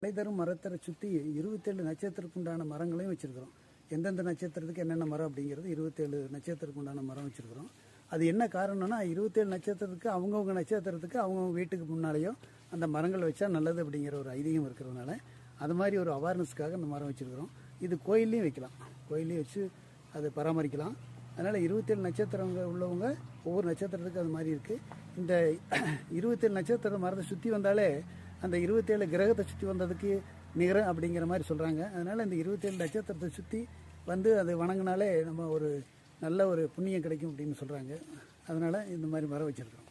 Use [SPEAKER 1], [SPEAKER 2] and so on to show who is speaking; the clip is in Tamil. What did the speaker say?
[SPEAKER 1] மலைதரும் மரத்தை சுற்றி 27 நட்சத்திரத்துக்கு உண்டான மரங்களையும் வச்சுருக்கிறோம். எந்தெந்த நட்சத்திரத்துக்கு என்னென்ன மரம் அப்படிங்கிறது 27 நட்சத்திரத்துக்கு உண்டான மரம் வச்சுருக்கிறோம். அது என்ன காரணம்னா 27 நட்சத்திரத்துக்கு அவங்கவுங்க நட்சத்திரத்துக்கு அவங்கவுங்க வீட்டுக்கு முன்னாலேயும் அந்த மரங்கள் வச்சா நல்லது அப்படிங்கிற ஒரு ஐதீகம் இருக்கிறதுனால அது மாதிரி ஒரு அவேர்னஸ்க்காக அந்த மரம் வச்சுருக்கிறோம். இது கோயில்லையும் வைக்கலாம், கோயிலையும் வச்சு அதை பராமரிக்கலாம். அதனால் 27 நட்சத்திரங்கள் உள்ளவங்க ஒவ்வொரு நட்சத்திரத்துக்கு அது மாதிரி இருக்குது. இந்த 27 நட்சத்திர மரத்தை சுற்றி வந்தாலே அந்த 27 கிரகத்தை சுற்றி வந்ததுக்கு நிகரம் அப்படிங்கிற மாதிரி சொல்கிறாங்க. அதனால் இந்த 27 நட்சத்திரத்தை சுற்றி வந்து அதை வணங்கினாலே நம்ம ஒரு நல்ல ஒரு புண்ணியம் கிடைக்கும் அப்படின்னு சொல்கிறாங்க. அதனால் இந்த மாதிரி மரம் வச்சுருக்கோம்.